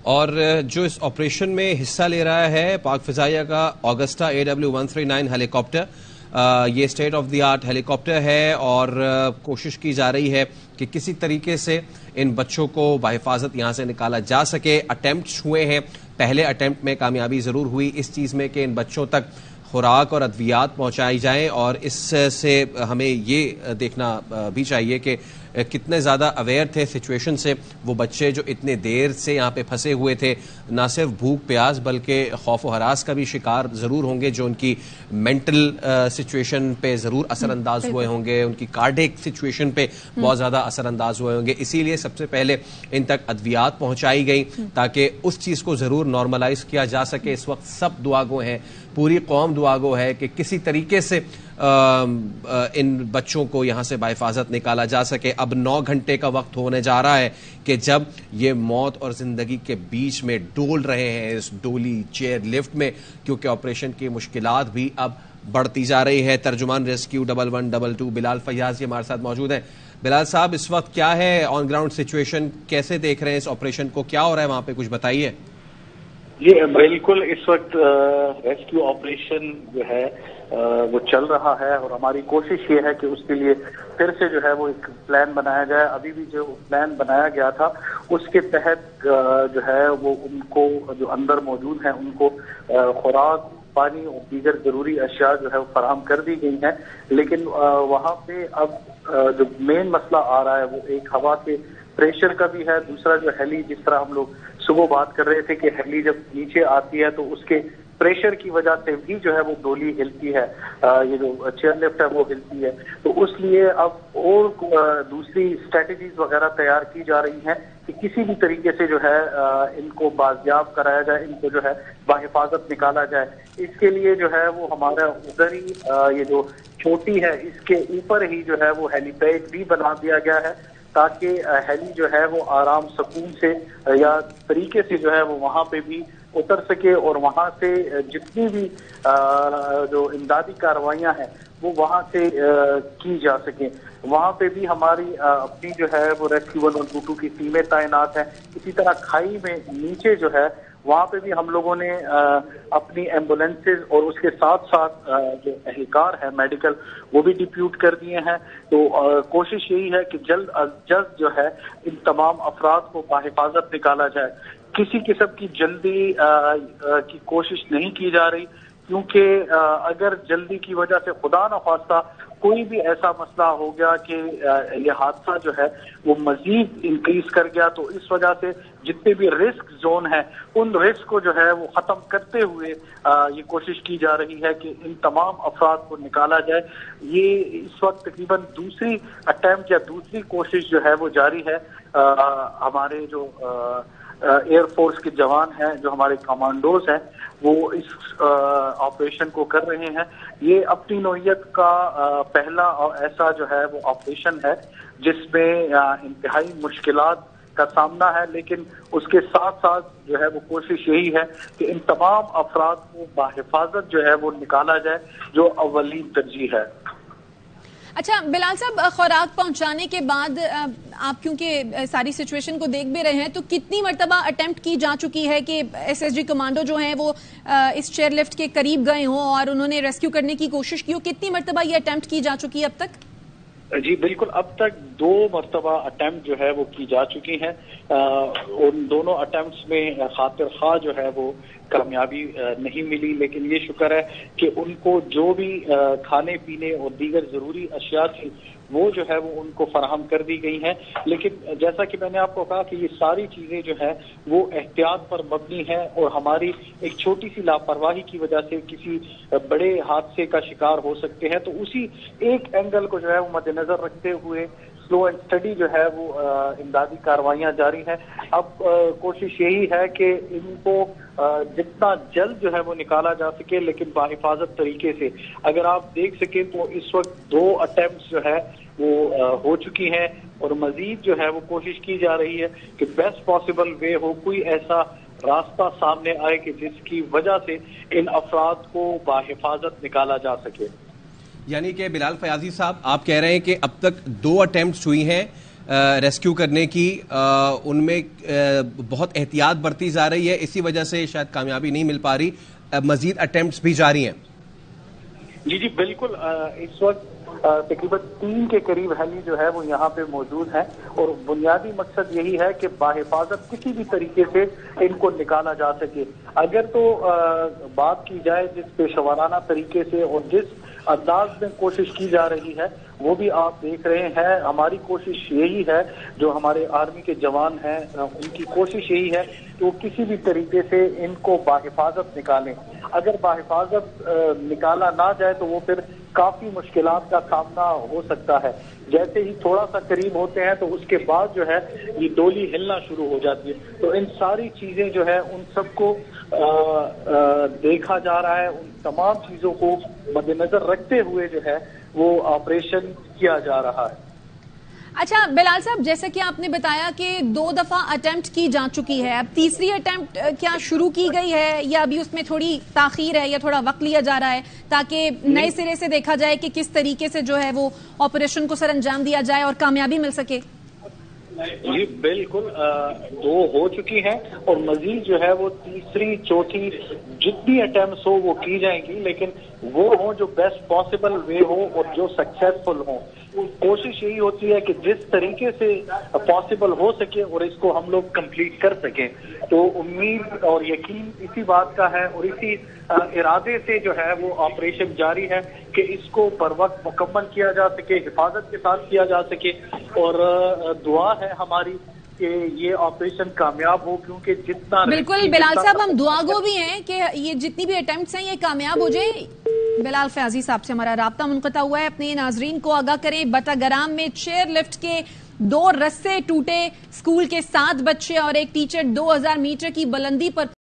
اور جو اس آپریشن میں حصہ لے رہا ہے پاک فضائیہ کا آگسٹا AW139 ہیلی کاپٹر، یہ state of the art Halley copter ہے اور کوشش کی جا رہی ہے کہ کسی طریقے سے ان بچوں کو بحفاظت یہاں سے نکالا جا سکے۔ اٹیمپٹس ہوئے ہیں، پہلے اٹیمپٹ میں کامیابی ضرور ہوئی اس چیز میں کہ ان بچوں تک خوراک اور ادویات پہنچائی جائیں، اور اس سے ہمیں یہ دیکھنا بھی چاہیے کہ کتنے زیادہ اویئر تھے سچویشن سے وہ بچے جو اتنے دیر سے یہاں پہ پھنسے ہوئے تھے، نہ صرف بھوک پیاس بلکہ خوف و ہراس کا بھی شکار ضرور ہوں گے، جو ان کی مینٹل سچویشن پہ ضرور اثر انداز ہوئے ہوں گے، ان کی کارڈیک سچویشن پہ بہت زیادہ اثر انداز ہوئے ہوں گے۔ اسی لیے سب سے پہلے ان تک ادویات پہنچائی گئیں تاکہ اس چیز کو ضرور نارملائز کیا جا سکے۔ اس وقت سب دعا گو ہیں، پوری قوم دعا گو ہے کہ کسی طریقے سے ان بچوں کو یہاں سے بحفاظت نکالا جا سکے۔ اب 9 گھنٹے کا وقت ہونے جا رہا ہے کہ جب یہ موت اور زندگی کے بیچ میں ڈول رہے ہیں اس ڈولی چیئر لفٹ میں، کیونکہ آپریشن کی مشکلات بھی اب بڑھتی جا رہی ہے۔ ترجمان ریسکیو 1122 بلال فیاض یہ ہمارے ساتھ موجود ہیں۔ بلال صاحب، اس وقت کیا ہے آن گراؤنڈ سچویشن، کیسے دیکھ رہے ہیں اس آپریشن کو، کیا ہو رہا ہے وہاں پہ، کچھ بتائیے۔ جی بالکل، اس وقت ریسکیو آپریشن جو ہے وہ چل رہا ہے اور ہماری کوشش یہ ہے کہ اس کے لیے پھر سے جو ہے وہ ایک پلان بنایا جائے۔ ابھی بھی جو پلان بنایا گیا تھا اس کے تحت جو ہے وہ ان کو جو اندر موجود ہیں ان کو خوراک، پانی اور دیگر ضروری اشیاء جو ہے وہ فراہم کر دی گئی ہیں، لیکن وہاں پہ اب جو مین مسئلہ آ رہا ہے وہ ایک ہوا کے پریشر کا بھی ہے، دوسرا جو ہیلی، جس طرح ہم لوگ صبح بات کر رہے تھے کہ ہیلی جب نیچے آتی ہے تو اس کے پریشر کی وجہ سے بھی جو ہے وہ ڈولی ہلتی ہے، یہ جو چیئر لفٹ ہے وہ ہلتی ہے، تو اس لیے اب اور دوسری اسٹریٹجیز وغیرہ تیار کی جا رہی ہیں کہ کسی بھی طریقے سے جو ہے ان کو بازیاب کرایا جائے، ان کو جو ہے بحفاظت نکالا جائے۔ اس کے لیے جو ہے وہ ہمارا ادھر ہی یہ جو چھوٹی ہے اس کے اوپر ہی جو ہے وہ ہیلی پیڈ بھی بنا دیا گیا ہے تاکہ ہیلی جو ہے وہ آرام سکون سے یا طریقے سے جو ہے وہ وہاں پہ بھی اتر سکے اور وہاں سے جتنی بھی جو امدادی کارروائیاں ہیں وہ وہاں سے کی جا سکیں۔ وہاں پہ بھی ہماری اپنی جو ہے وہ ریسکیو 1122 کی ٹیمیں تعینات ہیں۔ اسی طرح کھائی میں نیچے جو ہے وہاں پہ بھی ہم لوگوں نے اپنی ایمبولینسز اور اس کے ساتھ ساتھ جو اہلکار ہیں میڈیکل وہ بھی ڈپیوٹ کر دیے ہیں، تو کوشش یہی ہے کہ جلد از جلد جو ہے ان تمام افراد کو بحفاظت نکالا جائے۔ کسی قسم کی جلدی کی کوشش نہیں کی جا رہی، کیونکہ اگر جلدی کی وجہ سے خدا نخواستہ کوئی بھی ایسا مسئلہ ہو گیا کہ یہ حادثہ جو ہے وہ مزید انکریز کر گیا تو اس وجہ سے جتنے بھی رسک زون ہیں ان رسک کو جو ہے وہ ختم کرتے ہوئے یہ کوشش کی جا رہی ہے کہ ان تمام افراد کو نکالا جائے۔ یہ اس وقت تقریباً دوسری اٹیمپٹ یا دوسری کوشش جو ہے وہ جاری ہے۔ ہمارے جو ایئر فورس کے جوان ہیں، جو ہمارے کمانڈوز ہیں، وہ اس آپریشن کو کر رہے ہیں۔ یہ اپنی نوعیت کا پہلا ایسا جو ہے وہ آپریشن ہے جس میں انتہائی مشکلات کا سامنا ہے، لیکن اس کے ساتھ ساتھ جو ہے وہ کوشش یہی ہے کہ ان تمام افراد کو بحفاظت جو ہے وہ نکالا جائے، جو اولین ترجیح ہے۔ اچھا بلال صاحب، خوراک پہنچانے کے بعد آپ کیونکہ ساری سچویشن کو دیکھ بھی رہے ہیں تو کتنی مرتبہ اٹیمپٹ کی جا چکی ہے کہ SSG کمانڈو جو ہیں وہ اس چیئر لفٹ کے قریب گئے ہوں اور انہوں نے ریسکیو کرنے کی کوشش کی ہو؟ کتنی مرتبہ یہ اٹیمپٹ کی جا چکی ہے اب تک؟ جی بالکل، اب تک 2 مرتبہ اٹیمپٹ جو ہے وہ کی جا چکی ہیں۔ ان دونوں اٹیمپٹس میں خاطر خواہ جو ہے وہ کامیابی نہیں ملی، لیکن یہ شکر ہے کہ ان کو جو بھی کھانے پینے اور دیگر ضروری اشیاء تھی وہ جو ہے وہ ان کو فراہم کر دی گئی ہیں۔ لیکن جیسا کہ میں نے آپ کو کہا کہ یہ ساری چیزیں جو ہیں وہ احتیاط پر مبنی ہیں اور ہماری ایک چھوٹی سی لاپرواہی کی وجہ سے کسی بڑے حادثے کا شکار ہو سکتے ہیں، تو اسی ایک اینگل کو جو ہے وہ مد نظر رکھتے ہوئے سلو اینڈ اسٹڈی جو ہے وہ امدادی کارروائیاں جاری ہیں۔ اب کوشش یہی ہے کہ ان کو جتنا جلد جو ہے وہ نکالا جا سکے، لیکن بحفاظت طریقے سے۔ اگر آپ دیکھ سکیں تو اس وقت 2 اٹیمپٹس جو ہے وہ ہو چکی ہیں اور مزید جو ہے وہ کوشش کی جا رہی ہے کہ بیسٹ پاسبل وے ہو، کوئی ایسا راستہ سامنے آئے کہ جس کی وجہ سے ان افراد کو بحفاظت نکالا جا سکے۔ یعنی کہ بلال فیاضی صاحب، آپ کہہ رہے ہیں کہ اب تک 2 اٹیمپٹس ہوئی ہیں ریسکیو کرنے کی ان میں بہت احتیاط برتی جا رہی ہے، اسی وجہ سے شاید کامیابی نہیں مل پا رہی، مزید اٹیمپٹس بھی جاری ہیں؟ جی بالکل، اس وقت تقریباً 3 کے قریب ہیلی جو ہے وہ یہاں پہ موجود ہیں، اور بنیادی مقصد یہی ہے کہ باحفاظت کسی بھی طریقے سے ان کو نکالا جا سکے۔ اگر تو بات کی جائے جس پیشہ ورانہ طریقے سے اور جس انداز میں کوشش کی جا رہی ہے وہ بھی آپ دیکھ رہے ہیں، ہماری کوشش یہی ہے، جو ہمارے آرمی کے جوان ہیں ان کی کوشش یہی ہے کہ وہ کسی بھی طریقے سے ان کو باحفاظت نکالیں۔ اگر باحفاظت نکالا نہ جائے تو وہ پھر کافی مشکلات کا سامنا ہو سکتا ہے۔ جیسے ہی تھوڑا سا قریب ہوتے ہیں تو اس کے بعد جو ہے یہ ڈولی ہلنا شروع ہو جاتی ہے، تو ان ساری چیزیں جو ہے ان سب کو دیکھا جا رہا ہے، ان تمام چیزوں کو مد نظر رکھتے ہوئے جو ہے وہ آپریشن کیا جا رہا ہے۔ اچھا بلال صاحب، جیسا کہ آپ نے بتایا کہ 2 دفعہ اٹیمپٹ کی جا چکی ہے، اب تیسری اٹیمپٹ کیا شروع کی گئی ہے یا ابھی اس میں تھوڑی تاخیر ہے یا تھوڑا وقت لیا جا رہا ہے تاکہ نئے سرے سے دیکھا جائے کہ کس طریقے سے جو ہے وہ آپریشن کو سر انجام دیا جائے اور کامیابی مل سکے؟ جی بالکل، 2 ہو چکی ہیں اور مزید جو ہے وہ تیسری چوتھی جتنی اٹیمپٹس ہو وہ کی جائیں گی، لیکن وہ ہوں جو بیسٹ پاسبل وے ہو اور جو سکسیسفل ہوں۔ کوشش یہی ہوتی ہے کہ جس طریقے سے پاسبل ہو سکے اور اس کو ہم لوگ کمپلیٹ کر سکیں، تو امید اور یقین اسی بات کا ہے اور اسی ارادے سے جو ہے وہ آپریشن جاری ہے کہ اس کو پر وقت مکمل کیا جا سکے، حفاظت کے ساتھ کیا جا سکے، اور دعا ہے ہماری کہ یہ آپریشن کامیاب ہو، کیونکہ جتنا بالکل بلال صاحب، ہم دعا گو بھی ہیں کہ یہ جتنی بھی اٹیمپٹس ہیں یہ کامیاب ہو جائے۔ بلال فیاضی صاحب سے ہمارا رابطہ منقطع ہوا ہے، اپنے ناظرین کو آگاہ کریں بٹا گرام میں چیئر لفٹ کے 2 رسے ٹوٹے، اسکول کے 7 بچے اور ایک ٹیچر 2000 میٹر کی بلندی پر